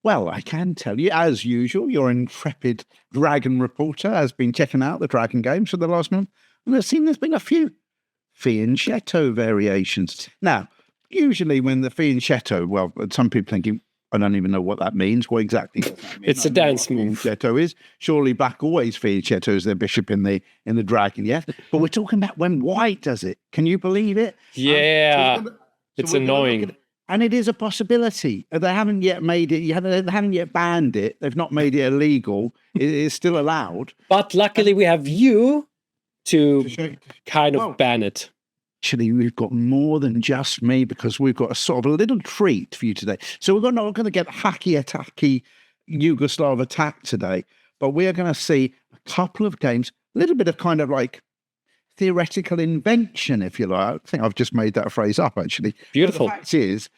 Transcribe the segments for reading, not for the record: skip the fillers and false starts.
Well, I can tell you, as usual, your intrepid dragon reporter has been checking out the dragon games for the last month, and I've seen there's been a few Fianchetto variations. Now, usually when the Fianchetto, well, some people thinking, I don't even know what that means. What exactly does that mean? It's a dance move. Fianchetto is. Surely black always Fianchettos their bishop in the dragon, yes? But we're talking about when white does it. Can you believe it? Yeah. It's annoying. And it is a possibility. They haven't yet made it, they haven't yet banned it. They've not made it illegal. It is still allowed. But luckily we have you to kind of ban it. Actually, we've got more than just me because we've got a sort of a little treat for you today. So we're not going to get hacky Yugoslav attack today, but we are going to see a couple of games, a little bit of kind of like theoretical invention, if you like. I think I've just made that phrase up, actually. Beautiful. But the fact is,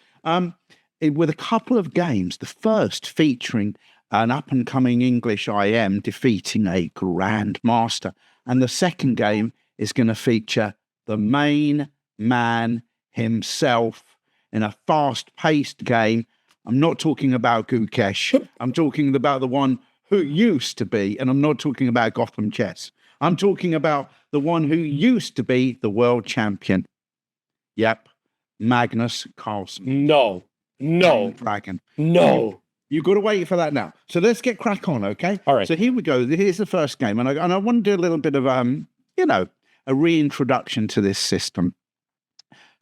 with a couple of games, the first featuring an up-and-coming English IM defeating a grandmaster, and the second game is going to feature the main man himself in a fast-paced game. I'm not talking about Gukesh. I'm talking about the one who used to be, and I'm not talking about Gotham Chess. I'm talking about the one who used to be the world champion. Yep, Magnus Carlsen. No. Dragon. No. You've got to wait for that now. So let's get crack on, okay? All right. So here we go. Here's the first game, and I want to do a little bit of a reintroduction to this system.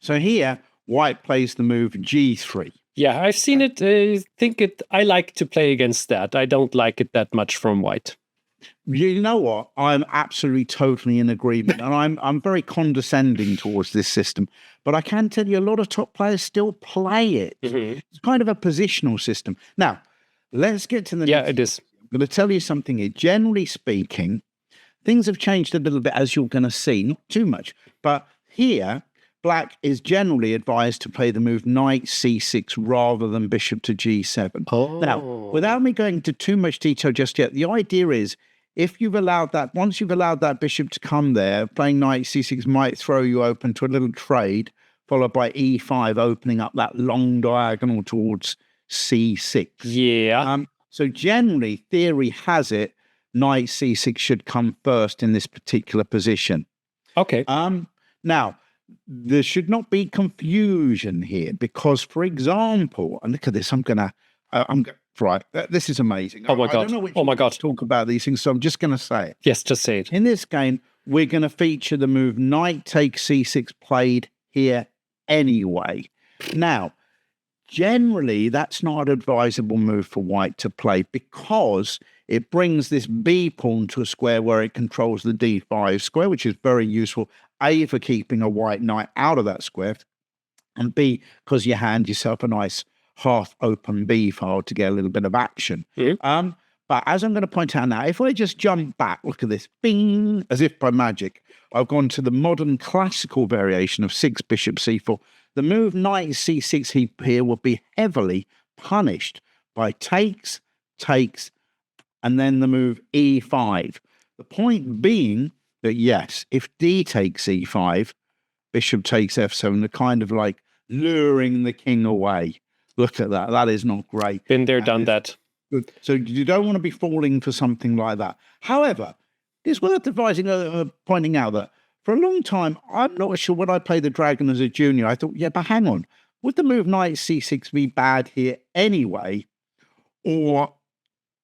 So here, white plays the move G3. Yeah, I've seen it. I like to play against that. I don't like it that much from white. You know what? I'm absolutely, totally in agreement, and I'm very condescending towards this system. But I can tell you, a lot of top players still play it. Mm-hmm. It's kind of a positional system. Now, let's get to the. Yeah, it is. I'm going to tell you something here. Generally speaking, things have changed a little bit, as you're going to see. Not too much, but here, black is generally advised to play the move knight c6 rather than bishop to g7. Oh. Now, without me going into too much detail just yet, the idea is, if you've allowed that, once you've allowed that bishop to come there, playing knight c6 might throw you open to a little trade, followed by e5, opening up that long diagonal towards c6. Yeah. So generally, theory has it, knight c6 should come first in this particular position. Okay. Now, there should not be confusion here because, for example, and look at this, right, this is amazing. Oh my God. I don't know which way to talk about these things, so I'm just going to say it. Yes, just say it. In this game, we're going to feature the move knight takes c6 played here anyway. Now, generally, that's not an advisable move for white to play because it brings this b pawn to a square where it controls the d5 square, which is very useful, A, for keeping a white knight out of that square, and B, because you hand yourself a nice half-open b file to get a little bit of action. Mm-hmm. But as I'm going to point out now, if I just jump back, look at this, bing, as if by magic, I've gone to the modern classical variation of 6 bishop c4. The move knight c6 here will be heavily punished by takes, and then the move e5. The point being that, yes, if d takes e5, bishop takes f7, they're kind of like luring the king away. Look at that. That is not great. Been there, done that. Good. So you don't want to be falling for something like that. However, it's worth pointing out that for a long time, I'm not sure when I played the dragon as a junior, I thought, yeah, but hang on. Would the move knight c6 be bad here anyway? Or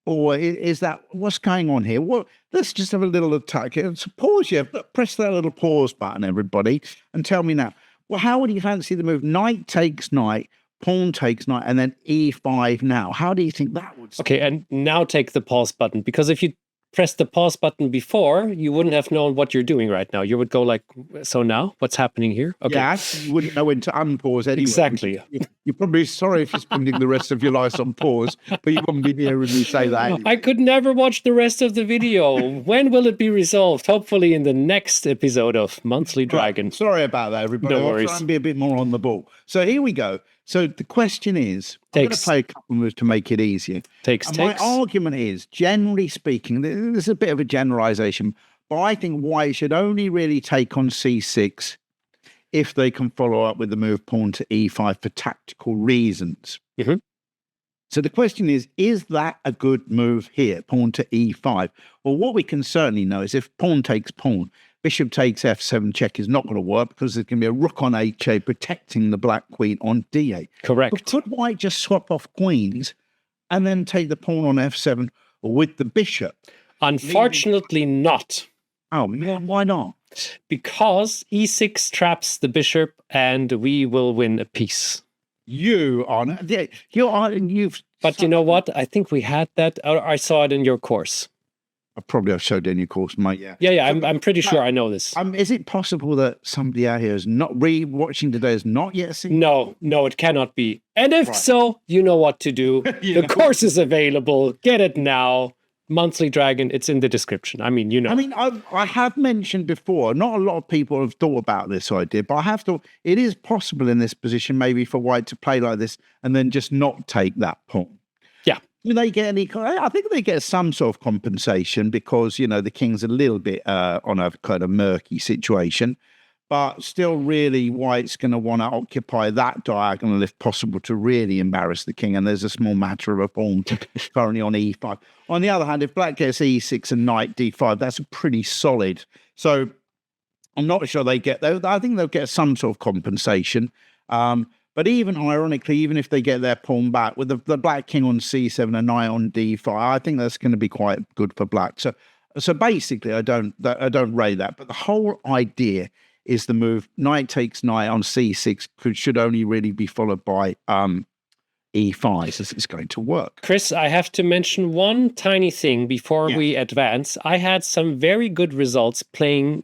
is that, what's going on here? Well, let's just have a little attack. So pause here. Press that little pause button, everybody, and tell me now, well, how would you fancy the move knight takes knight, pawn takes knight, and then e5 now? How do you think that would start? Okay, and now take the pause button, because if you pressed the pause button before, you wouldn't have known what you're doing right now. You would go like, so now? What's happening here? Okay. Yeah, you wouldn't know when to unpause anyway. Exactly. You're probably sorry if you're spending the rest of your life on pause, but you wouldn't be hearing me say that anyway. I could never watch the rest of the video. When will it be resolved? Hopefully in the next episode of Monthly Dragon. Right. Sorry about that, everybody. No worries. I'll try and be a bit more on the ball. So here we go. So the question is, I'm going to play a couple moves to make it easier. My argument is, generally speaking, this is a bit of a generalization, but I think white should only really take on c6 if they can follow up with the move pawn to e5 for tactical reasons. Mm-hmm. So the question is that a good move here? Pawn to e5. Well, what we can certainly know is if pawn takes pawn, bishop takes f7 check is not going to work because there's going to be a rook on h8 protecting the black queen on d8. Correct. But could white just swap off queens and then take the pawn on f7 with the bishop? Unfortunately not. Oh, man, why not? Because e6 traps the bishop and we will win a piece. You've. But you know what? I think we had that. I saw it in your course. I probably have showed it in your course, mate. Yeah. Yeah. I'm pretty sure I know this. Is it possible that somebody out here is not watching today has not yet seen? No, it cannot be. And if so, you know what to do. The course is available. Get it now. Monthly Dragon, it's in the description. I mean, I have mentioned before, not a lot of people have thought about this idea, but I have thought it is possible in this position maybe for white to play like this and then just not take that pawn. Yeah. Do they get any? I think they get some sort of compensation because, the king's a little bit on a kind of murky situation. But still, really, white's going to want to occupy that diagonal if possible to really embarrass the king. And there's a small matter of a pawn currently on e5. On the other hand, if black gets e6 and knight d5, that's pretty solid. So I'm not sure they get those. I think they'll get some sort of compensation. But even ironically, even if they get their pawn back with the black king on c7 and knight on d5, I think that's going to be quite good for black. So basically, I don't rate that. But the whole idea is the move knight takes knight on c6 should only really be followed by e5 as it's going to work. Chris, I have to mention one tiny thing before we advance. I had some very good results playing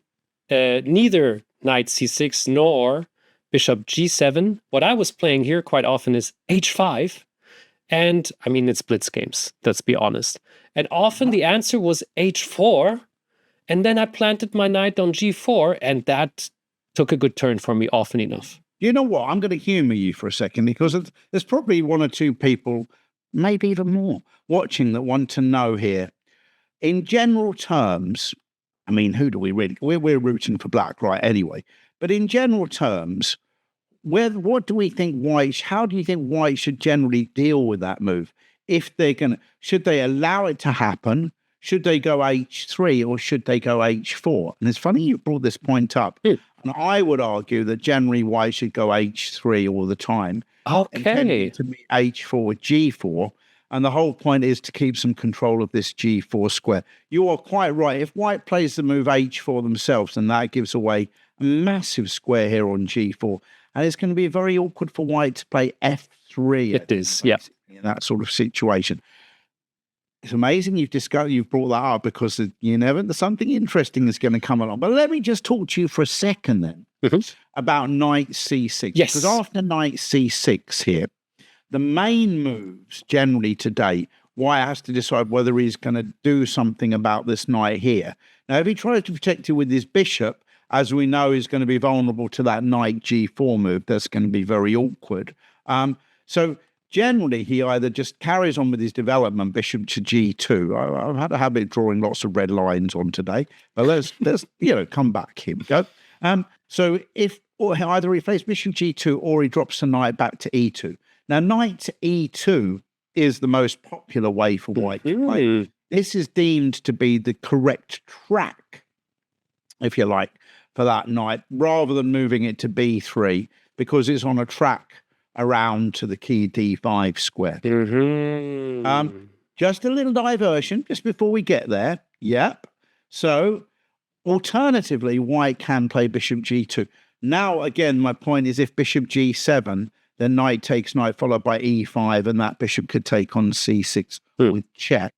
neither knight c6 nor bishop g7. What I was playing here quite often is h5. And I mean, it's blitz games, let's be honest. And often the answer was h4. And then I planted my knight on g4, and that took a good turn for me often enough. You know what? I'm going to humor you for a second because there's probably one or two people, maybe even more, watching that want to know here. In general terms, I mean, who do we really? We're rooting for black, right? Anyway, but in general terms, what do we think white? How do you think white should generally deal with that move? If they're should they allow it to happen? Should they go h3 or should they go h4? And it's funny you brought this point up. And I would argue that generally white should go h3 all the time. Okay. To be h4 with g4. And the whole point is to keep some control of this g4 square. You are quite right. If white plays the move h4 themselves, then that gives away a massive square here on g4. And it's going to be very awkward for white to play f3. It is, yeah. In that sort of situation. It's amazing you've brought that up because there's something interesting that's going to come along. But let me just talk to you for a second then about knight c6. Yes. Because after knight c6 here, the main moves generally today, white has to decide whether he's going to do something about this knight here. Now, if he tries to protect it with his bishop, as we know, is going to be vulnerable to that knight g4 move. That's going to be very awkward. So generally, he either just carries on with his development, bishop to g2. I've had a habit of drawing lots of red lines on today, but let's come back. Here we go. So either he plays bishop g2 or he drops the knight back to e2. Now, knight to e2 is the most popular way for white to play. This is deemed to be the correct track, if you like, for that knight, rather than moving it to b3, because it's on a track around to the key d5 square. Just a little diversion just before we get there. Yep. So alternatively, white can play bishop g2. Now, again, my point is if bishop g7, then knight takes knight followed by e5, and that bishop could take on c6 with check.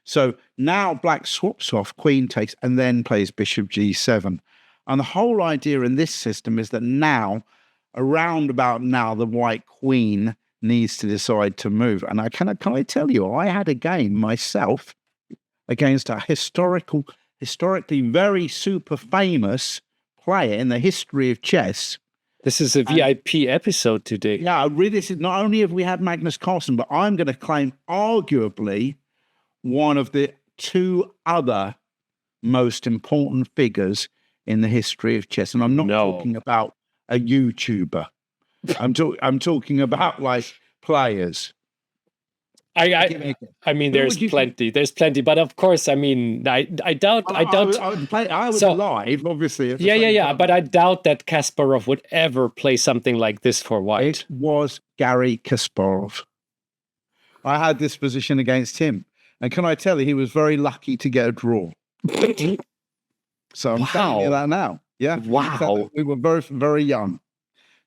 So now black swaps off, queen takes, and then plays bishop g7. And the whole idea in this system is that now, around about now, the white queen needs to decide to move. And can I tell you, I had a game myself against a historically very super famous player in the history of chess. This is a VIP episode today. Yeah, really, this is not only have we had Magnus Carlsen, but I'm going to claim arguably one of the two other most important figures in the history of chess. And I'm not talking about a YouTuber. I'm talking about like players. I mean, Who there's would you plenty. There's plenty, but of course, I mean, I doubt. I doubt. I was So live, obviously. At the yeah, yeah, same yeah. time. But I doubt that Kasparov would ever play something like this for white. It was Gary Kasparov. I had this position against him, and can I tell you, he was very lucky to get a draw. So I'm telling you that now. Yeah. Wow. So we were very, very young.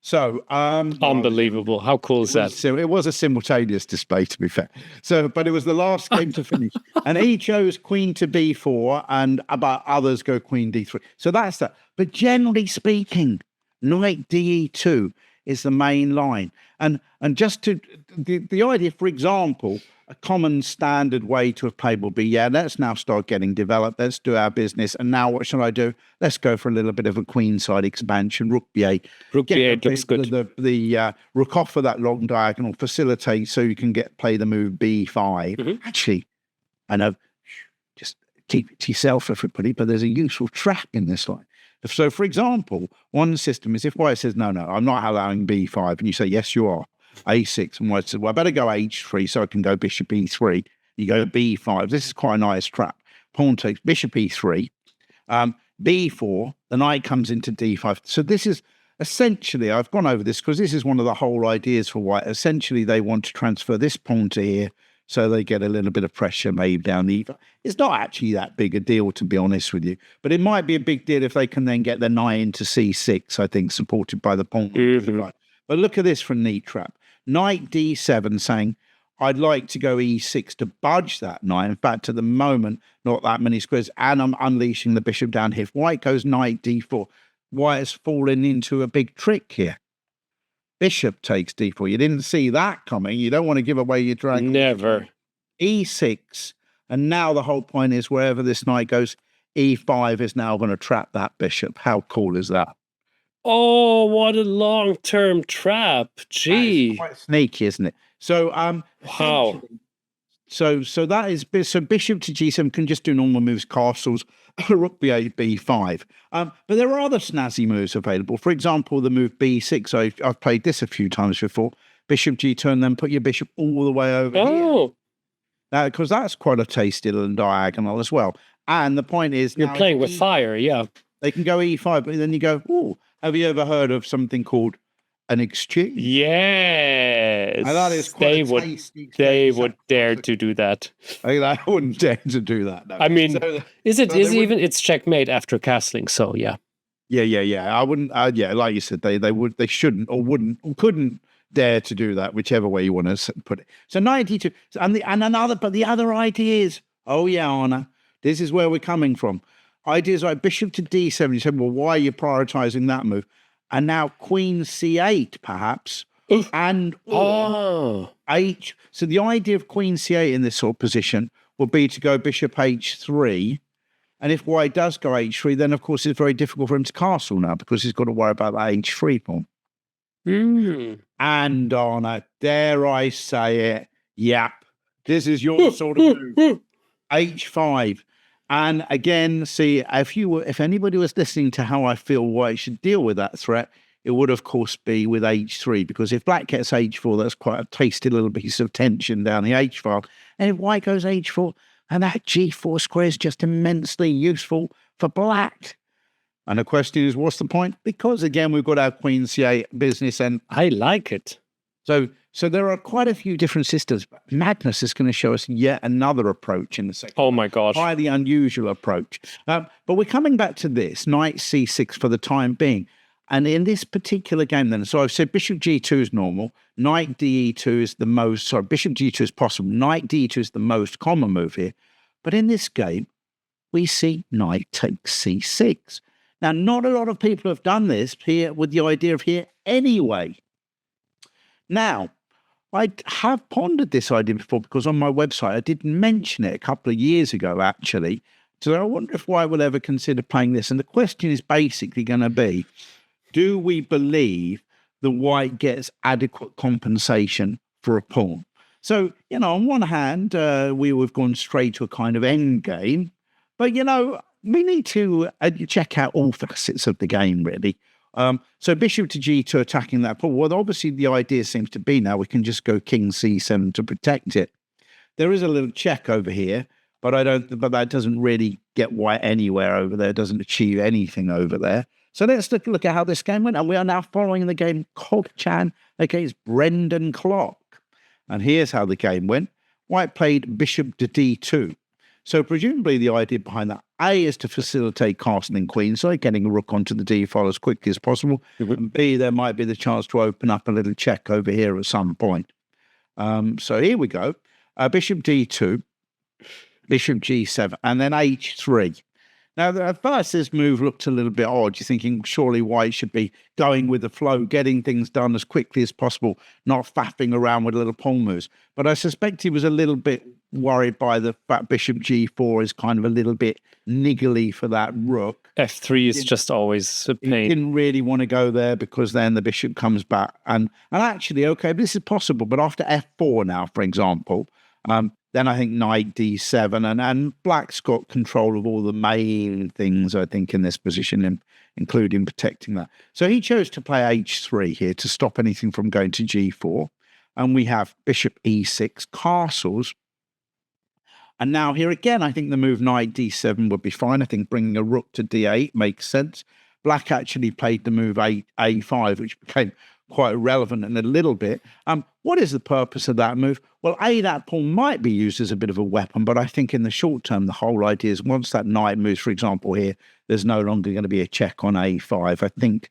So unbelievable. How cool is that? So it was a simultaneous display, to be fair. So, but it was the last game to finish, and he chose Queen to B4, and about others go Queen D3. So that's that. But generally speaking, Knight DE2 is the main line, and just to the idea, for example. A common standard way to have played will be, let's now start getting developed. Let's do our business. And now what shall I do? Let's go for a little bit of a queenside expansion. Rook B8. Rook B8 looks good. The rook off for that long diagonal, facilitate so you can play the move B5. Mm-hmm. Actually, I know, just keep it to yourself, everybody, but there's a useful trap in this line. So, for example, one system is if white says, no, I'm not allowing B5, and you say, yes, you are. A6, and white said, well, I better go H3 so I can go bishop E3. You go B5. This is quite a nice trap. Pawn takes bishop E3. B4, the knight comes into D5. So this is essentially, I've gone over this because this is one of the whole ideas for white. Essentially, they want to transfer this pawn to here so they get a little bit of pressure made down the E5. It's not actually that big a deal, to be honest with you, but it might be a big deal if they can then get the knight into C6, I think, supported by the pawn. Mm-hmm. But look at this from knee trap. Knight D7 saying, I'd like to go E6 to budge that knight. In fact, at the moment, not that many squares, and I'm unleashing the bishop down here. If white goes Knight D4, white has fallen into a big trick here. Bishop takes D4. You didn't see that coming. You don't want to give away your dragon. Never. E6, and now the whole point is wherever this knight goes, E5 is now going to trap that bishop. How cool is that? Oh, what a long-term trap. Gee. Quite sneaky, isn't it? So, wow. So that is, so bishop to G7 can just do normal moves, castles, rook B8, B5. But there are other snazzy moves available. For example, the move B6. I've played this a few times before. Bishop G2, then put your bishop all the way over here. Because that's quite a tasty little diagonal as well. And the point is, you're playing with fire, yeah. They can go E5, but then you go, oh, have you ever heard of something called an exchange? Yes. And that is quite they would dare to do that. I wouldn't dare to do that. No. I mean, it's checkmate after castling, so yeah. Yeah. I wouldn't, like you said, they shouldn't or wouldn't or couldn't dare to do that, whichever way you want to put it. So 92, but the other idea is, Anna, this is where we're coming from. Ideas like bishop to D7. You said, well, why are you prioritizing that move? And now queen C8, perhaps. Oof. And H. So the idea of queen C8 in this sort of position would be to go bishop H3. And if white does go H3, then, of course, it's very difficult for him to castle now because he's got to worry about that H3 pawn. Mm. And Anna, dare I say it, yep, this is your sort of move. H5. And again, see, if anybody was listening to how I feel white should deal with that threat, it would, of course, be with H3, because if black gets H4, that's quite a tasty little piece of tension down the H file. And if white goes H4, and that G4 square is just immensely useful for black. And the question is, what's the point? Because, again, we've got our queen C8 business. And I like it. So there are quite a few different systems. Magnus is going to show us yet another approach in the second. Oh, my gosh. Highly unusual approach. But we're coming back to this, knight C6 for the time being. And in this particular game then, so I've said bishop G2 is normal, knight DE2 is the most, bishop G2 is possible, knight D2 is the most common move here. But in this game, we see knight takes C6. Now, not a lot of people have done this here with the idea of here anyway. Now, I have pondered this idea before because on my website, I did mention it a couple of years ago, actually. So I wonder if white will ever consider playing this. And the question is basically going to be, do we believe the white gets adequate compensation for a pawn? So, on one hand, we've gone straight to a kind of end game. But, we need to check out all facets of the game, really. So bishop to G2 attacking that pawn. Well, obviously the idea seems to be now we can just go king C7 to protect it. there is a little check over here, but but that doesn't really get white anywhere over there. It doesn't achieve anything over there. So let's look at how this game went. And we are now following the game Cobchan against Brendan Clark. And here's how the game went. White played bishop to d2. So presumably the idea behind that, A, is to facilitate castling queenside, getting a rook onto the d file as quickly as possible. And B, there might be the chance to open up a little check over here at some point. So here we go. Bishop d2, bishop g7, and then h3. Now, at first, this move looked a little bit odd. You're thinking, surely white should be going with the flow, getting things done as quickly as possible, not faffing around with little pawn moves. But I suspect he was a little bit worried by the fact bishop g4 is kind of a little bit niggly for that rook. f3 is just always a pain. He didn't really want to go there because then the bishop comes back. And actually, okay, this is possible. But after f4 now, for example, then I think knight d7, and black's got control of all the main things, I think, in this position, including protecting that. So he chose to play h3 here to stop anything from going to g4. And we have bishop e6, castles. And now here again, I think the move knight d7 would be fine. I think bringing a rook to d8 makes sense. Black actually played the move a5, which became quite irrelevant in a little bit. What is the purpose of that move? Well, that pawn might be used as a bit of a weapon, but I think in the short term, the whole idea is once that knight moves, for example, here, there's no longer going to be a check on a5. I think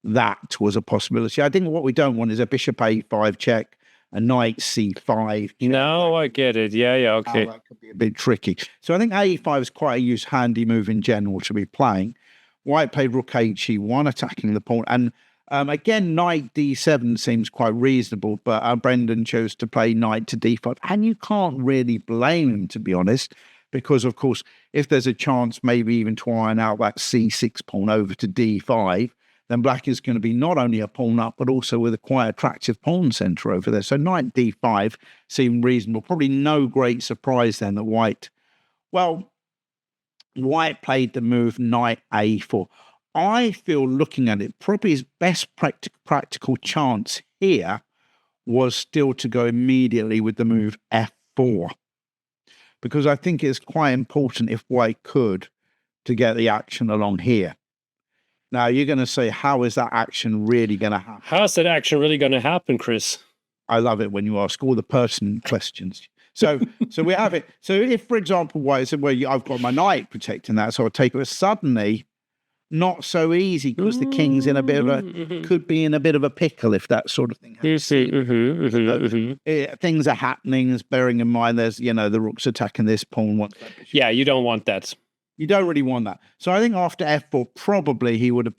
that was a possibility. I think what we don't want is a bishop a5 check, a knight c5. No, I get it. Yeah, okay. That could be a bit tricky. So I think a5 is quite a handy move in general to be playing. White played rook he1, attacking the pawn, and again, knight d7 seems quite reasonable, but Brendan chose to play knight to d5, and you can't really blame him, to be honest, because, of course, if there's a chance maybe even to iron out that c6 pawn over to d5, then black is going to be not only a pawn up, but also with a quite attractive pawn centre over there. So knight d5 seemed reasonable. Probably no great surprise then that white played the move knight a4. I feel, looking at it, probably his best practical chance here was still to go immediately with the move f4, because I think it's quite important, if white could, to get the action along here. Now, you're going to say, how is that action really going to happen? How is that action really going to happen, Chris? I love it when you ask all the pertinent questions. So we have it. So if, for example, white said, well, I've got my knight protecting that, so I'll take it. Suddenly, not so easy, because the king's in a bit of could be in a bit of a pickle if that sort of thing happens. Things are happening, bearing in mind there's, the rook's attacking this pawn. Yeah, you don't want that. You don't really want that. So I think after f4, probably it would have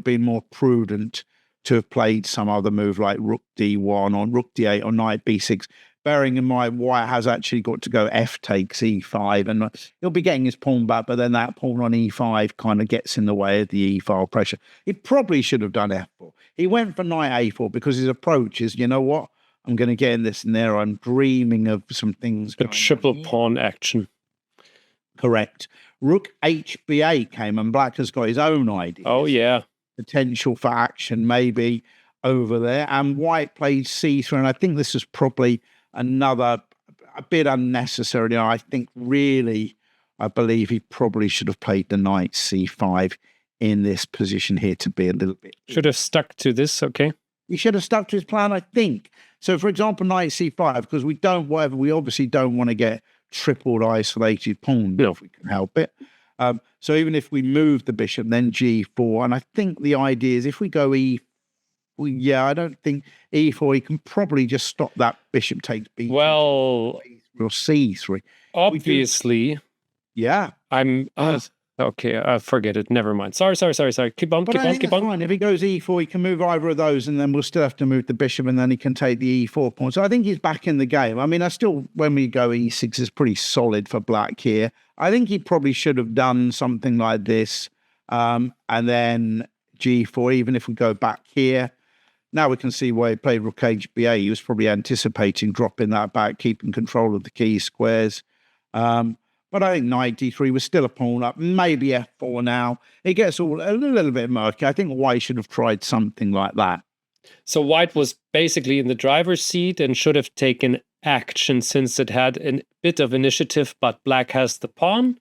been more prudent to have played some other move like rook d1 or rook d8 or knight b6. Bearing in mind, white has actually got to go f takes e5, and he'll be getting his pawn back, but then that pawn on e5 kind of gets in the way of the e-file pressure. He probably should have done f4. He went for knight a4 because his approach is, you know what? I'm going to get in this and there. I'm dreaming of some things. A triple pawn action. Correct. Rook hba came, and black has got his own idea. Oh, yeah. Potential for action maybe over there. And white played c3, and I think this is probably a bit unnecessary. I think really, I believe he probably should have played the knight c5 in this position here to be a little bit. Should have stuck to this, okay? He should have stuck to his plan, I think. So, for example, knight c5, because we obviously don't want to get tripled isolated pawns if we can help it. So even if we move the bishop, then g4, and I think the idea is if we go I don't think e4, he can probably just stop that bishop takes b2. Well, or c3. Obviously. Yeah. Okay, forget it. Never mind. Sorry. Keep on. Fine. If he goes e4, he can move either of those, and then we'll still have to move the bishop, and then he can take the e4 pawn. So I think he's back in the game. I mean, when we go e6, is pretty solid for black here. I think he probably should have done something like this, and then g4, even if we go back here. Now we can see why he played rook hba. He was probably anticipating dropping that back, keeping control of the key squares. But I think knight d3 was still a pawn up, maybe f4 now. It gets all a little bit murky. I think white should have tried something like that. So white was basically in the driver's seat and should have taken action since it had a bit of initiative, but black has the pawn,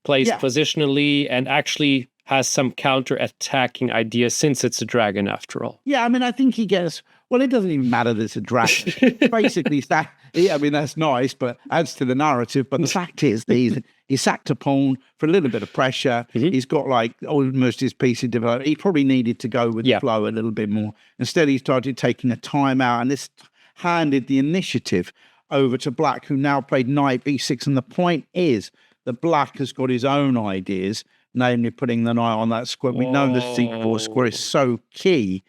plays positionally, and actually has some counter-attacking ideas since it's a dragon after all. Yeah, I mean, I think he gets... Well, it doesn't even matter that it's a dragon. Basically, I mean, that's nice, but adds to the narrative. But the fact is, he sacked a pawn for a little bit of pressure. He's got like almost his piece of development. He probably needed to go with the flow a little bit more. Instead, he started taking a timeout, and this handed the initiative over to black, who now played knight b6. And the point is that black has got his own ideas, namely putting the knight on that square. We know the c4 square is so key.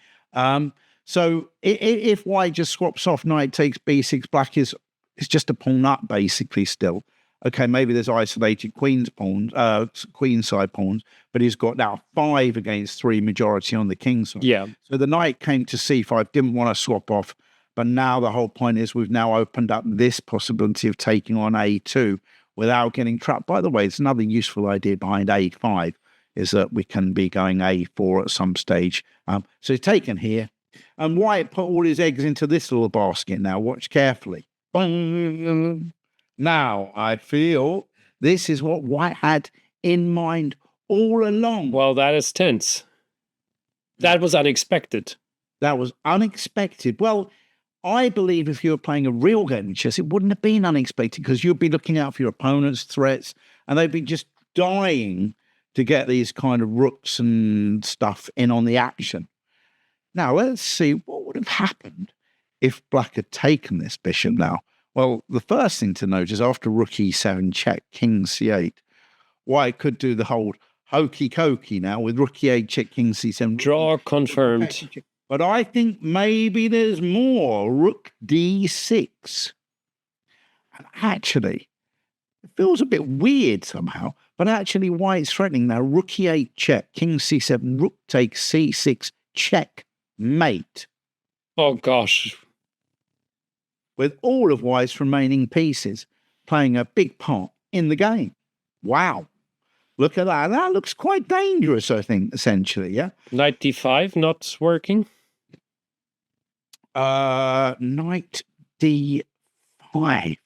So if white just swaps off knight takes b6, black is just a pawn up basically still. Okay, maybe there's isolated queenside pawns, but he's got now 5 against 3 majority on the king side. Yeah. So the knight came to c5, didn't want to swap off, but now the whole point is we've now opened up this possibility of taking on a2 without getting trapped. By the way, it's another useful idea behind a5 is that we can be going a4 at some stage. So he's taken here. And white put all his eggs into this little basket now. Watch carefully. Now, I feel this is what white had in mind all along. Well, that is tense. That was unexpected. That was unexpected. Well, I believe if you were playing a real game of chess, it wouldn't have been unexpected because you'd be looking out for your opponent's threats and they'd be just dying to get these kind of rooks and stuff in on the action. Now, let's see what would have happened if black had taken this bishop now. Well, the first thing to note is after rook e7 check, king c8, white could do the whole hokey-cokey now with rook e8 check, king c7. Draw confirmed. But I think maybe there's more. Rook d6. And actually, it feels a bit weird somehow, but actually white's threatening now. Rook e8 check, king c7, rook takes c6, check. Mate. Oh, gosh. With all of white's remaining pieces playing a big part in the game. Wow. Look at that. That looks quite dangerous, I think, essentially, yeah? Knight d5 not working? Knight d5.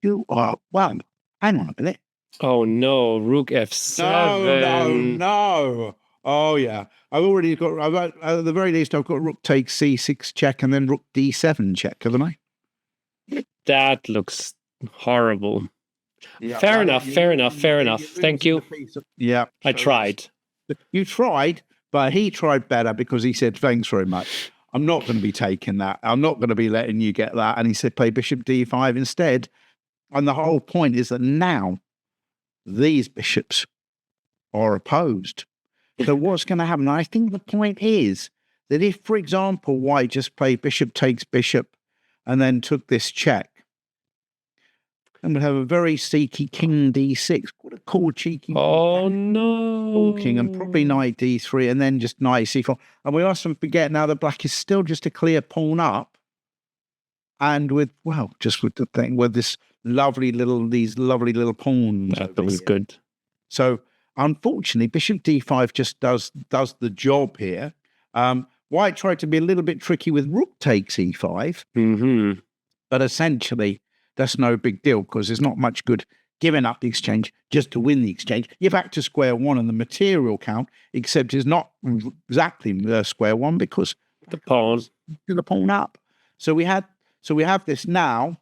You are... Well, hang on a minute. Oh, no. Rook f7. No. Oh, yeah. I've already got, at the very least, I've got rook takes c6 check and then rook d7 check, haven't I? That looks horrible. Yeah, fair enough. Thank you. Yeah. I tried. You tried, but he tried better because he said, thanks very much. I'm not going to be taking that. I'm not going to be letting you get that. And he said, play bishop d5 instead. And the whole point is that now these bishops are opposed. So what's going to happen? I think the point is that if, for example, white just played bishop takes bishop and then took this check, then we'd have a very cheeky king d6. What a cool cheeky. Oh, no. King and probably knight d3 and then just knight c4. And we mustn't forget now that black is still just a clear pawn up. And with, well, just with the thing, with these lovely little pawns. That was good. So, unfortunately, bishop d5 just does the job here. White tried to be a little bit tricky with rook takes e5, but essentially that's no big deal because there's not much good giving up the exchange just to win the exchange. You're back to square one on the material count, except it's not exactly square one because the pawn up. So we have this now.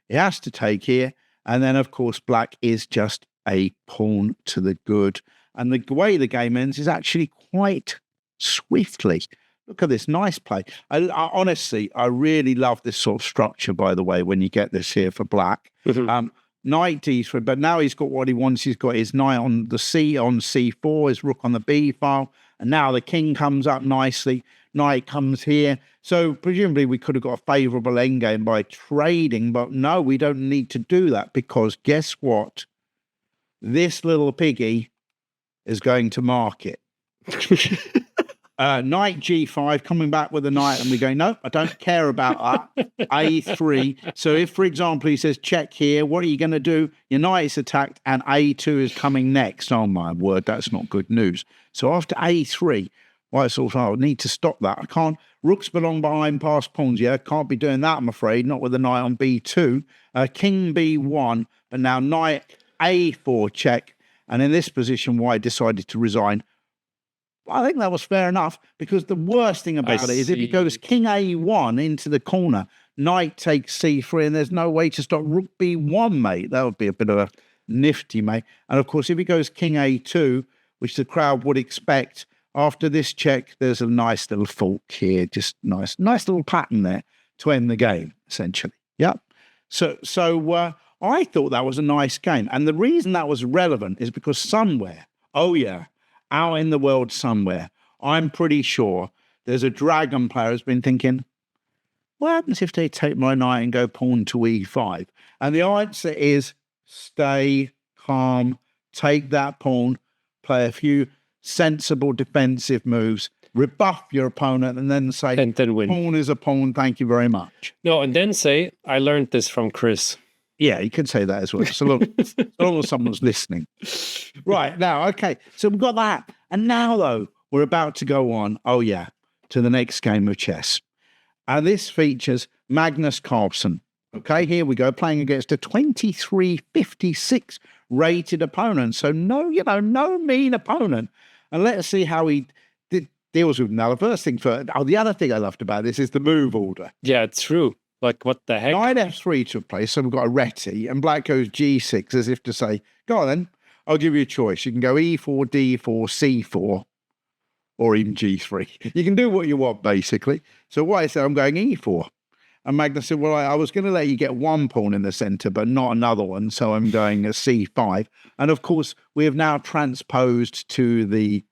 It has to take here, and then of course black is just a pawn to the good. And the way the game ends is actually quite swiftly. Look at this, nice play. I honestly, I really love this sort of structure, by the way, when you get this here for black. Knight d3, but now he's got what he wants. He's got his knight on the c4, his rook on the b file, and now the king comes up nicely. Knight comes here. So presumably we could have got a favourable endgame by trading, but no, we don't need to do that because guess what? This little piggy is going to mark it. Knight g5, coming back with a knight, and we go, no, I don't care about that. a3. So if, for example, he says check here, what are you going to do? Your knight is attacked, and a2 is coming next. Oh, my word, that's not good news. So after a3, White thought, I need to stop that. I can't. Rooks belong behind past pawns. Yeah, can't be doing that, I'm afraid. Not with the knight on b2. King b1, but now knight a4 check. And in this position, White decided to resign. I think that was fair enough, because the worst thing about it is if he goes king a1 into the corner, knight takes c3, and there's no way to stop rook b1, mate. That would be a bit of a nifty, mate. And of course, if he goes king a2, which the crowd would expect, after this check, there's a nice little fork here, just nice little pattern there to end the game, essentially. Yep. So I thought that was a nice game. And the reason that was relevant is because somewhere, oh yeah, out in the world somewhere, I'm pretty sure there's a dragon player who's been thinking, what happens if they take my knight and go pawn to e5? And the answer is stay calm, take that pawn, play a few sensible defensive moves, rebuff your opponent, and then say, and then win. Pawn is a pawn, thank you very much. No, and then say, I learned this from Chris. Yeah, you could say that as well, so long as someone's listening. Right, now, okay, so we've got that. And now, though, we're about to go on, oh yeah, to the next game of chess. And this features Magnus Carlsen. Okay, here we go, playing against a 2356 rated opponent. So no mean opponent. And let's see how he deals with him. Now, the first thing the other thing I loved about this is the move order. Yeah, it's true. Like, what the heck? Knight f3 took place, so we've got a reti, and black goes g6, as if to say, go on then, I'll give you a choice. You can go e4, d4, c4, or even g3. You can do what you want, basically. So White said, I'm going e4. And Magnus said, well, I was going to let you get one pawn in the centre, but not another one, so I'm going a c5. And, of course, we have now transposed to the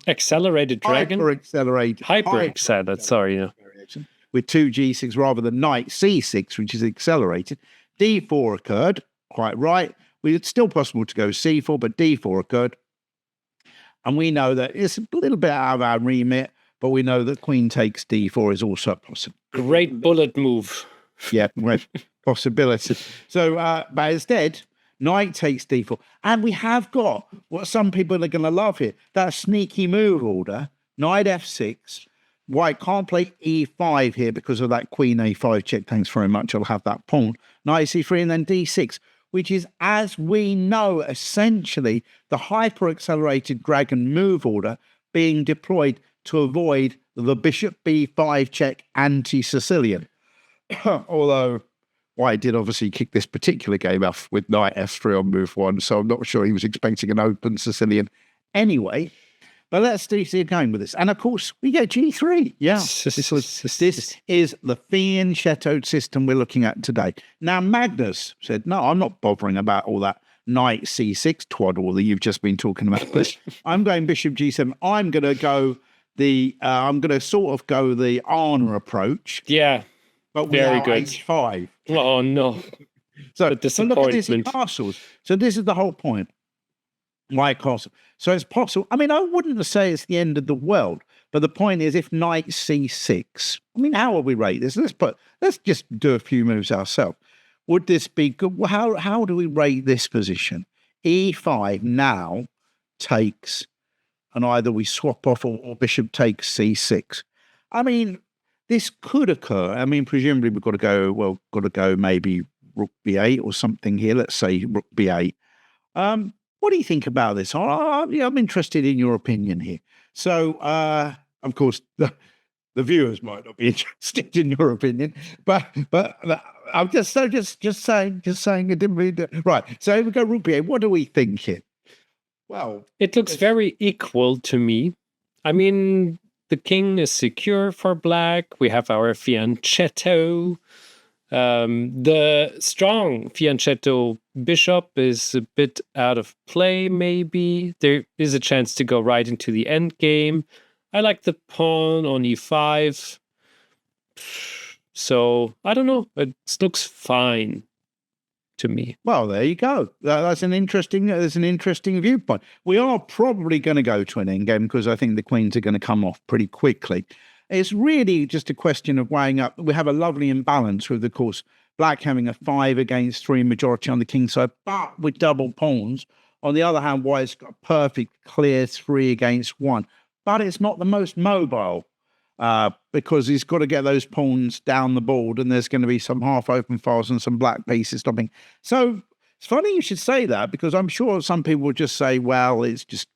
accelerated dragon? Hyper-accelerated, sorry, yeah. With two g6 rather than knight c6, which is accelerated. d4 occurred, quite right. It's still possible to go c4, but d4 occurred. And we know that it's a little bit out of our remit, but we know that queen takes d4 is also possible. Great bullet move. Yeah, great possibility. So, but instead, knight takes d4. And we have got what some people are going to love here, that sneaky move order, knight f6. White can't play e5 here because of that queen a5 check. Thanks very much. I'll have that pawn. Knight c3 and then d6, which is, as we know, essentially the hyper-accelerated dragon move order being deployed to avoid the bishop b5 check anti-Sicilian. Although White did obviously kick this particular game off with knight f3 on move 1, so I'm not sure he was expecting an open Sicilian anyway. But let's see going with this. And of course, we get g3. Yeah, this is the Fianchetto system we're looking at today. Now, Magnus said, no, I'm not bothering about all that knight c6 twaddle that you've just been talking about. I'm going bishop g7. I'm going to go I'm going to sort of go the Arna approach. Yeah, but very good. h5. Oh, no. So look at this in castles. So this is the whole point. White castle. So it's possible. I mean, I wouldn't say it's the end of the world, but the point is, if knight c6, I mean, how would we rate this? Let's just do a few moves ourselves. Would this be good? How do we rate this position? e5 now takes, and either we swap off or bishop takes c6. I mean, this could occur. I mean, presumably we've got to go maybe rook b8 or something here. Let's say rook b8. What do you think about this? I'm interested in your opinion here. So, of course, the viewers might not be interested in your opinion, but I'm just saying. I didn't mean to. Right. So here we go, rook b8. What do we think here? Well, it looks very equal to me. I mean, the king is secure for black. We have our Fianchetto. The strong Fianchetto bishop is a bit out of play, maybe. There is a chance to go right into the end game. I like the pawn on e5. So, I don't know. It looks fine to me. Well, there you go. There's an interesting viewpoint. We are probably going to go to an endgame because I think the queens are going to come off pretty quickly. It's really just a question of weighing up. We have a lovely imbalance with, of course, black having a 5 against 3 majority on the king side, but with double pawns On the other hand, white's got a perfect clear 3 against 1, but it's not the most mobile because he's got to get those pawns down the board, and there's going to be some half open files and some black pieces stopping. So it's funny you should say that, because I'm sure some people will just say, well, it's just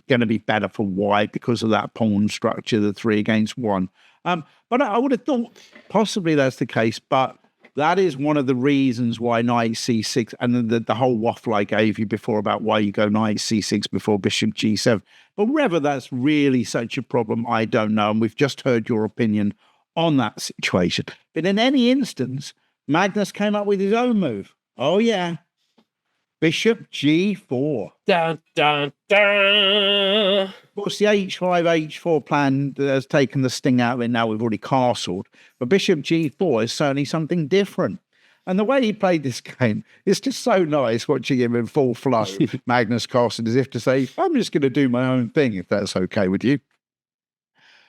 going to be better for white because of that pawn structure, the 3 against 1. But I would have thought possibly that's the case, but that is one of the reasons why knight c6, and the whole waffle I gave you before about why you go knight c6 before bishop g7. But whether that's really such a problem, I don't know. And we've just heard your opinion on that situation. But in any instance, Magnus came up with his own move. Oh, yeah. Bishop g4. Dun, dun, dun. Of course, the h5, h4 plan has taken the sting out of it. Now we've already castled. But bishop g4 is certainly something different. And the way he played this game, it's just so nice watching him in full flow. Magnus Carlsen, as if to say, I'm just going to do my own thing, if that's okay with you.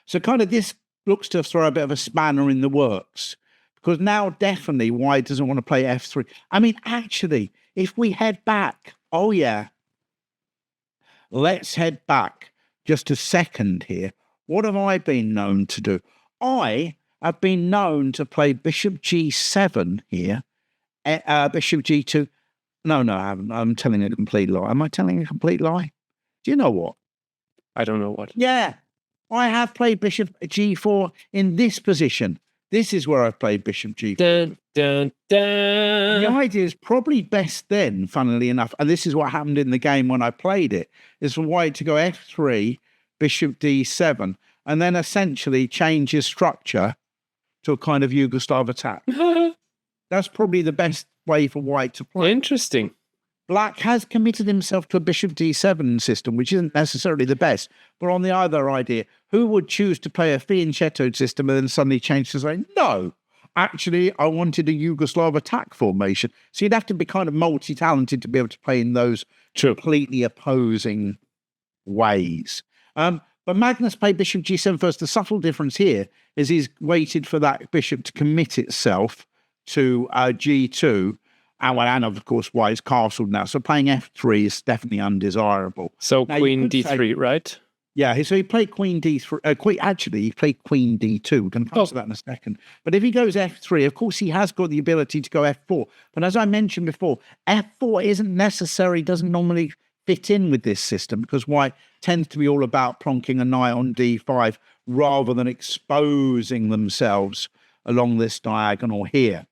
So kind of this looks to throw a bit of a spanner in the works. Because now definitely white doesn't want to play f3. I mean, actually, if we head back, oh yeah, let's head back just a second here. What have I been known to do? I have been known to play bishop g7 here, bishop g2. No, I haven't. I'm telling a complete lie. Am I telling a complete lie? Do you know what? I don't know what. Yeah, I have played bishop g4 in this position. This is where I've played bishop g4. Dun, dun, dun. The idea is probably best then, funnily enough, and this is what happened in the game when I played it, is for white to go f3, bishop d7, and then essentially change his structure to a kind of Yugoslav attack. That's probably the best way for white to play. Interesting. Black has committed himself to a bishop d7 system, which isn't necessarily the best. But on the other idea, who would choose to play a Fianchetto system and then suddenly change to say, no, actually, I wanted a Yugoslav attack formation. So you'd have to be kind of multi-talented to be able to play in those completely opposing ways. But Magnus played bishop g7 first. The subtle difference here is he's waited for that bishop to commit itself to g2. And of course, white is castled now. So playing f3 is definitely undesirable. So now, queen d3, right? Yeah, so he played queen d3. Actually, he played queen d2. We can come to that in a second. But if he goes f3, of course, he has got the ability to go f4. But as I mentioned before, f4 isn't necessary, doesn't normally fit in with this system, because white tends to be all about plonking a knight on d5 rather than exposing themselves along this diagonal here.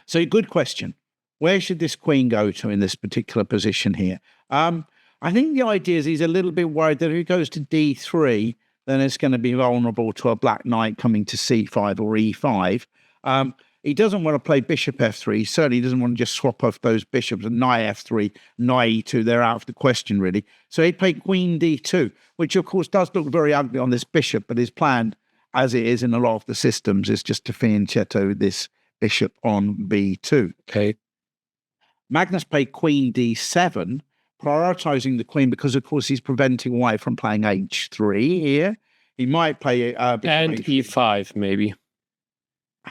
So good question. Where should this queen go to in this particular position here? I think the idea is he's a little bit worried that if he goes to d3, then it's going to be vulnerable to a black knight coming to c5 or e5. He doesn't want to play bishop f3. He certainly doesn't want to just swap off those bishops and knight f3, knight e2. They're out of the question, really. So he'd play queen d2, which, of course, does look very ugly on this bishop, but his plan, as it is in a lot of the systems, is just to fianchetto this bishop on b2. Okay. Magnus played queen d7, prioritizing the queen because, of course, he's preventing white from playing h3 here. He might play and h3. e5, maybe.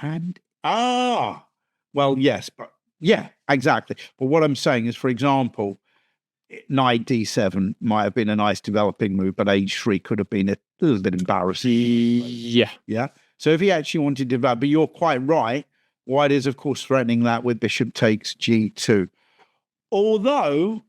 And well, yes, but yeah, exactly. But what I'm saying is, for example, knight d7 might have been a nice developing move, but h3 could have been a little bit embarrassing. Yeah. So if he actually wanted to develop, but you're quite right. White is, of course, threatening that with bishop takes g2. Although,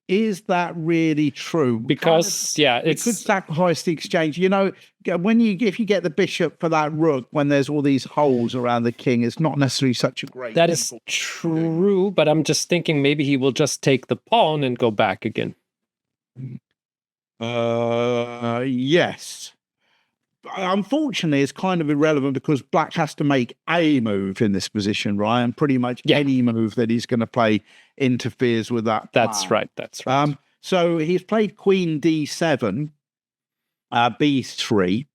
is that really true? Because, it could sacrifice the exchange. You know, if you get the bishop for that rook, when there's all these holes around the king, it's not necessarily such a great. That is true, but I'm just thinking maybe he will just take the pawn and go back again. Yes. Unfortunately, it's kind of irrelevant because black has to make a move in this position, right? And pretty much any move that he's going to play interferes with that plan. That's right. So he's played queen d7, b3,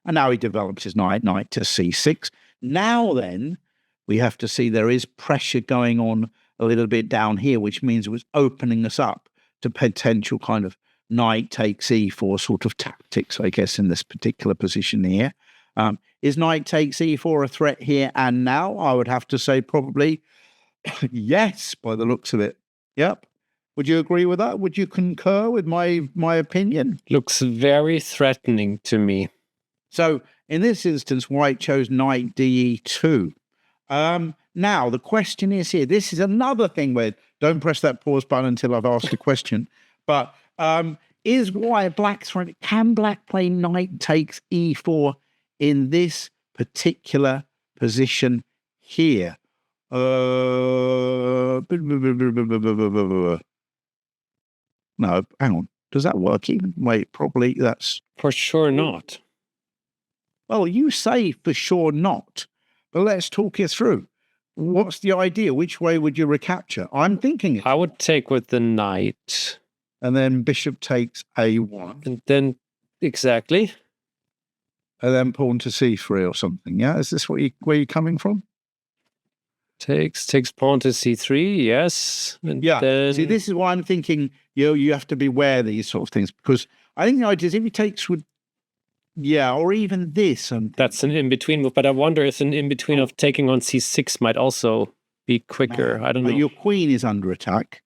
and now he develops his knight to c6. Now then, we have to see there is pressure going on a little bit down here, which means it was opening us up to potential kind of knight takes e4 sort of tactics, I guess, in this particular position here. Is knight takes e4 a threat here and now? I would have to say probably yes, by the looks of it. Yep. Would you agree with that? Would you concur with my opinion? Looks very threatening to me. So in this instance, white chose knight de2. Now, the question is here. This is another thing where don't press that pause button until I've asked a question. But is white black threat? Can black play knight takes e4 in this particular position here? No, hang on. Does that work even? Wait, probably that's... For sure not. Well, you say for sure not, but let's talk it through. What's the idea? Which way would you recapture? I'm thinking I would take with the knight. And then bishop takes a1. And then, exactly. And then pawn to c3 or something, yeah? Is this where you're coming from? Takes pawn to c3, yes. And yeah. Then... See, this is why I'm thinking you have to beware these sort of things, because I think the idea is if he takes with, yeah, or even this. That's an in-between move, but I wonder if an in-between of taking on c6 might also be quicker. I don't know. Your queen is under attack.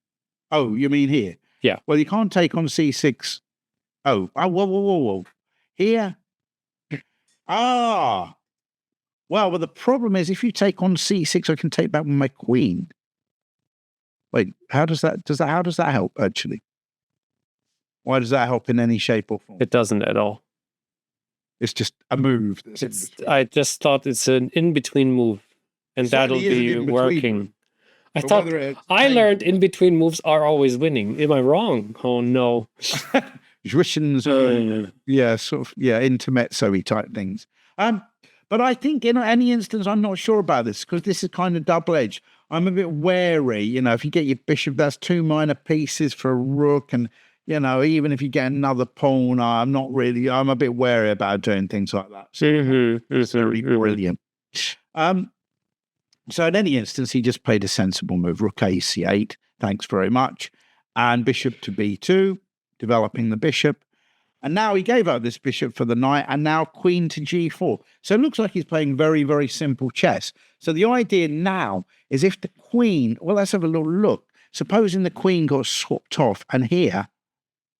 Oh, you mean here? Yeah. Well, you can't take on c6. Oh, whoa. Here? Ah. Well, the problem is if you take on c6, I can take back with my queen. Wait, how does that help, actually? Why does that help in any shape or form? It doesn't at all. It's just a move. I just thought it's an in-between move, and that'll be working. I learned in-between moves are always winning. Am I wrong? Oh, no. Zwishen's, yeah, sort of, yeah, intermezzo-y type things. But I think in any instance, I'm not sure about this, because this is kind of double-edged. I'm a bit wary, if you get your bishop, that's 2 minor pieces for a rook, and, even if you get another pawn, I'm a bit wary about doing things like that. So it's very brilliant. So in any instance, he just played a sensible move, rook a8, thanks very much, and bishop to b2, developing the bishop. And now he gave up this bishop for the knight, and now queen to g4. So it looks like he's playing very, very simple chess. So the idea now is if the queen, well, let's have a little look. Supposing the queen got swapped off and here,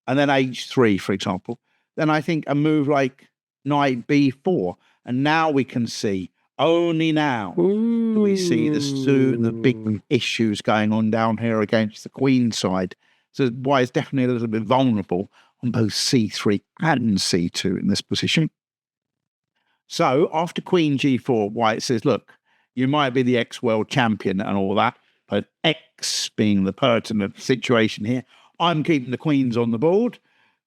and then h3, for example, then I think a move like knight b4, and now we can see, only now do we see the big issues going on down here against the queen side. So white is definitely a little bit vulnerable on both c3 and c2 in this position. So after queen g4, white says, look, you might be the ex-world champion and all that, but X being the pertinent situation here, I'm keeping the queens on the board.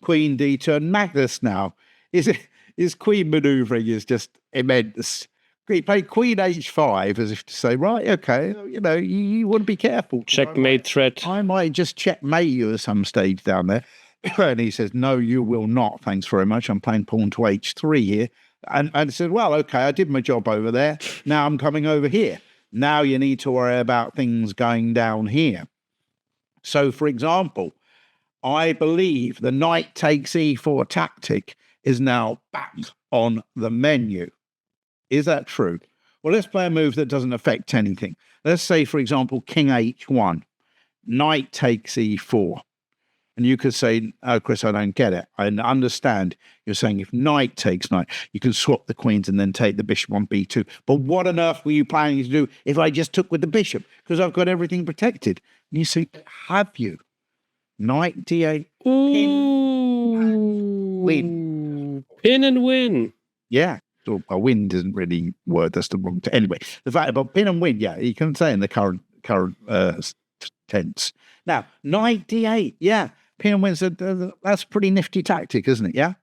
Queen d2, and Magnus now, his queen manoeuvring is just immense. He played queen h5 as if to say, right, okay, you want to be careful. Checkmate threat. I might just checkmate you at some stage down there. And he says, no, you will not. Thanks very much. I'm playing pawn to h3 here. And I said, well, okay, I did my job over there. Now I'm coming over here. Now you need to worry about things going down here. So, for example, I believe the knight takes e4 tactic is now back on the menu. Is that true? Well, let's play a move that doesn't affect anything. Let's say, for example, king h1, knight takes e4. And you could say, oh, Chris, I don't get it. I understand. You're saying if knight takes knight, you can swap the queens and then take the bishop on b2. But what on earth were you planning to do if I just took with the bishop? Because I've got everything protected. And you say, have you? Knight d8, pin and win. Pin and win. Yeah. So a win doesn't really work. That's the wrong. Anyway, the fact about pin and win, yeah, you can say in the current tense. Now, knight d8, yeah, pin and wins. That's a pretty nifty tactic, isn't it? Yeah,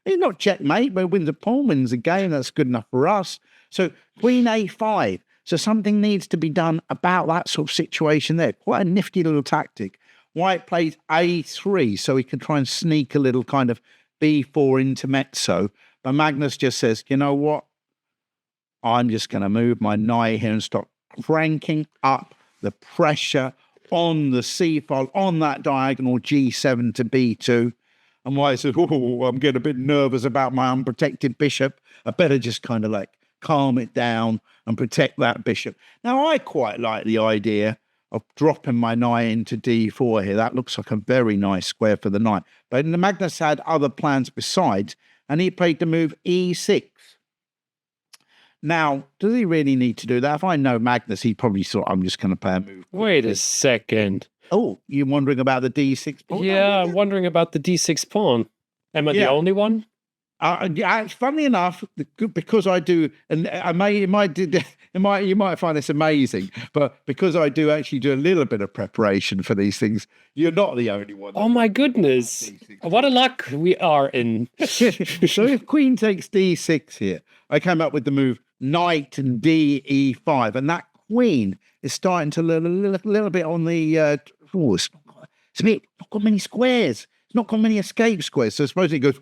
it's not checkmate, but wins a pawn, wins a game. That's good enough for us. So queen a5. So something needs to be done about that sort of situation there. Quite a nifty little tactic. White plays a3, so he can try and sneak a little kind of b4 intermezzo. But Magnus just says, you know what? I'm just going to move my knight here and start cranking up the pressure on the c file, on that diagonal g7 to b2. And White says, oh, I'm getting a bit nervous about my unprotected bishop. I better just kind of like calm it down and protect that bishop. Now, I quite like the idea of dropping my knight into d4 here. That looks like a very nice square for the knight. But Magnus had other plans besides, and he played the move e6. Now, does he really need to do that? If I know Magnus, he probably thought, I'm just going to play a move. Wait a second. Oh, you're wondering about the d6 pawn? Yeah, I'm wondering about the d6 pawn. Am I the only one? Funnily enough, because I do, and you might find this amazing, but because I do actually do a little bit of preparation for these things, you're not the only one. Oh my goodness! What a luck we are in. So if Queen takes d6 here, I came up with the move knight and d e5, and that Queen is starting to learn a little bit on the. It's a bit not got many squares. It's not got many escape squares. So suppose it goes.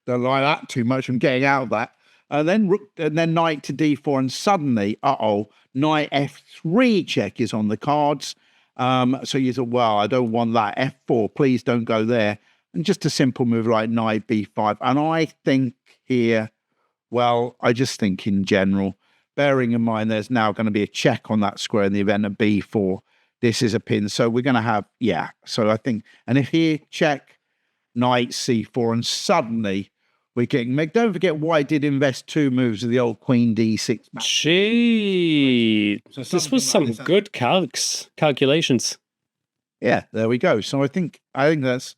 Don't like that too much. I'm getting out of that. And then knight to d4, and suddenly, knight f3 check is on the cards. So you thought, well, I don't want that. f4, please don't go there. And just a simple move like knight b5. And I think here, well, I just think in general, bearing in mind there's now going to be a check on that square in the event of b4. This is a pin. So we're going to have, so I think, and if here, check, knight c4, and suddenly we're getting. Don't forget White did invest 2 moves of the old Queen d6. Gee, so this was some good calculations. Yeah, there we go. So I think that's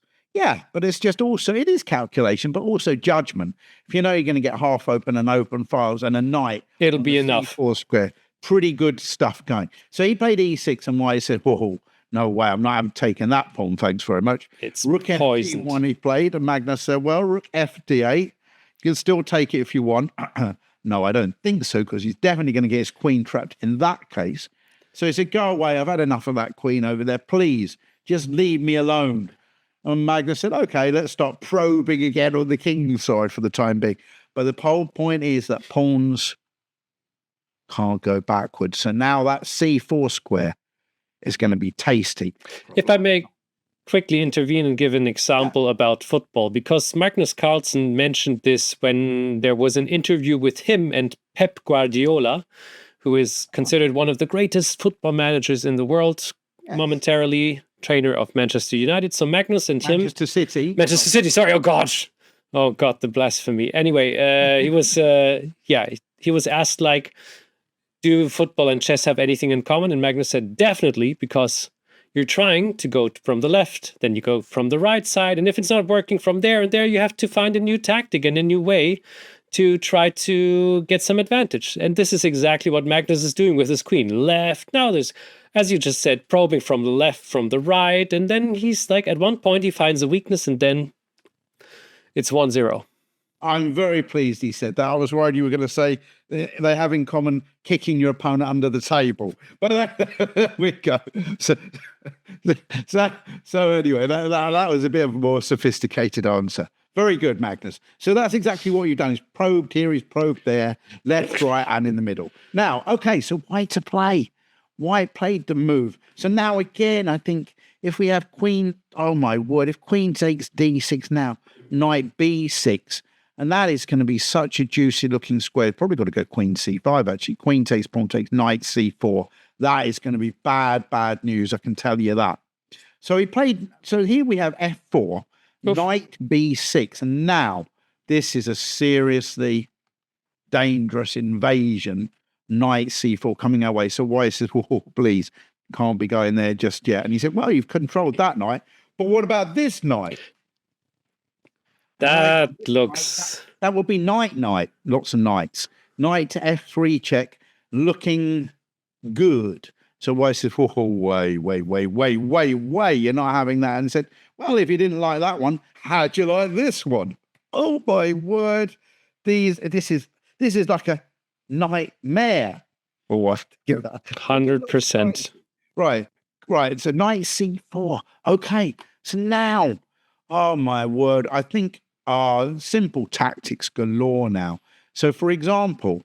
but it's just also it is calculation, but also judgment. If you know you're going to get half open and open files and a knight, it'll be enough. C4 square, pretty good stuff going. So he played e6, and White said, "Whoa. No way, I'm taking that pawn, thanks very much." It's Rook poisoned. F1 he played, and Magnus said, well, Rook FD8, you can still take it if you want. No, I don't think so, because he's definitely going to get his queen trapped in that case. So he said, go away, I've had enough of that queen over there, please, just leave me alone. And Magnus said, okay, let's start probing again on the king's side for the time being. But the whole point is that pawns can't go backwards. So now that C4 square is going to be tasty. If I may quickly intervene and give an example about football, because Magnus Carlsen mentioned this when there was an interview with him and Pep Guardiola, who is considered one of the greatest football managers in the world, momentarily trainer of Manchester United. So Magnus and him... Manchester City, sorry, oh God, the blasphemy. Anyway, he was asked like, do football and chess have anything in common? And Magnus said, definitely, because you're trying to go from the left, then you go from the right side. And if it's not working from there and there, you have to find a new tactic and a new way to try to get some advantage. And this is exactly what Magnus is doing with his queen. Left. Now there's, as you just said, probing from the left, from the right. And then he's like, at one point he finds a weakness and then it's 1-0. I'm very pleased he said that. I was worried you were going to say they have in common kicking your opponent under the table. But there we go. So anyway, that was a bit of a more sophisticated answer. Very good, Magnus. So that's exactly what you've done. He's probed here, he's probed there, left, right, and in the middle. Now, okay, so White to play. White played the move. So now again, I think if we have queen, oh my word, if queen takes d6 now, knight b6, and that is going to be such a juicy looking square. Probably got to go queen c5, actually. Queen takes, pawn takes, knight c4. That is going to be bad news, I can tell you that. So he played, so here we have f4, knight b6, and now this is a seriously dangerous invasion. Knight c4 coming our way. So White says, oh, please, can't be going there just yet. And he said, well, you've controlled that knight, but what about this knight? That looks... That would be knight, lots of knights. Knight to f3 check, looking good. So White says, oh, way, you're not having that. And said, well, if you didn't like that one, how'd you like this one? Oh, my word. This is like a nightmare. Or what? 100%. Right. So knight c4. Okay. So now, oh, my word, I think simple tactics galore now. So, for example,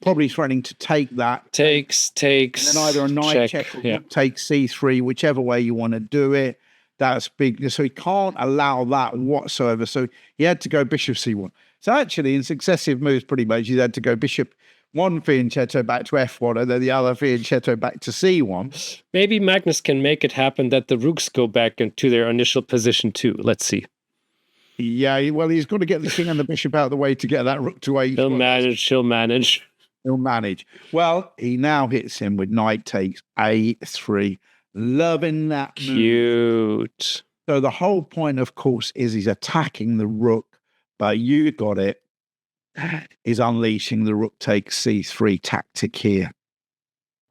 probably threatening to take that. Takes. And then either a knight check or take c3, whichever way you want to do it. That's big. So he can't allow that whatsoever. So he had to go bishop c1. So actually, in successive moves, pretty much, he had to go bishop one fianchetto back to f1 and then the other fianchetto back to c1. Maybe Magnus can make it happen that the rooks go back into their initial position too. Let's see. Yeah, well, he's got to get the king and the bishop out of the way to get that rook to a. He'll manage. He'll manage. Well, he now hits him with knight takes a3. Loving that move. Cute. So the whole point, of course, is he's attacking the rook, but you got it. He's unleashing the rook takes c3 tactic here.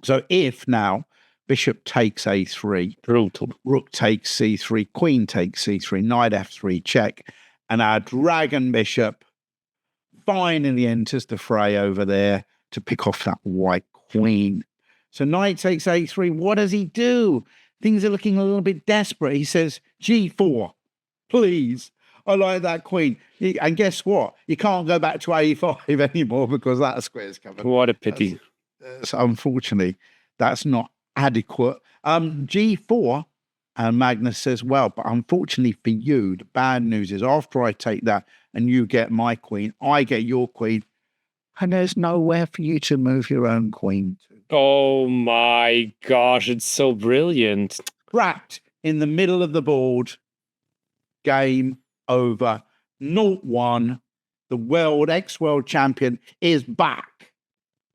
So if now bishop takes a3, brutal. Rook takes c3, queen takes c3, knight f3 check, and our dragon bishop finally enters the fray over there to pick off that white queen. So knight takes a3. What does he do? Things are looking a little bit desperate. He says g4, please. I like that queen. And guess what? You can't go back to a5 anymore because that square's covered. What a pity. So unfortunately, that's not adequate. G4, and Magnus says, well, but unfortunately for you, the bad news is after I take that and you get my queen, I get your queen, and there's nowhere for you to move your own queen to. Oh my gosh, it's so brilliant. Trapped in the middle of the board. Game over. 0-1. The ex-world champion is back.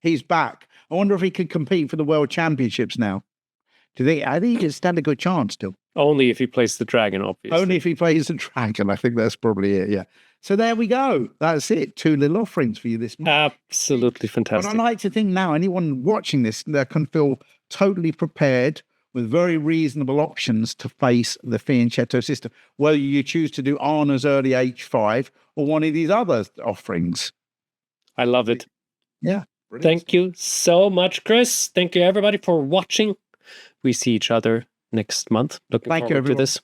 He's back. I wonder if he could compete for the world championships now. I think he can stand a good chance still. Only if he plays the dragon, obviously. Only if he plays the dragon. I think that's probably it, yeah. So there we go. That's it. 2 little offerings for you this month. Absolutely fantastic. But I like to think now, anyone watching this can feel totally prepared with very reasonable options to face the Fianchetto system, whether you choose to do Arna's early h5 or one of these other offerings. I love it. Yeah. Brilliant. Thank you so much, Chris. Thank you, everybody, for watching. We see each other next month. Looking forward to this.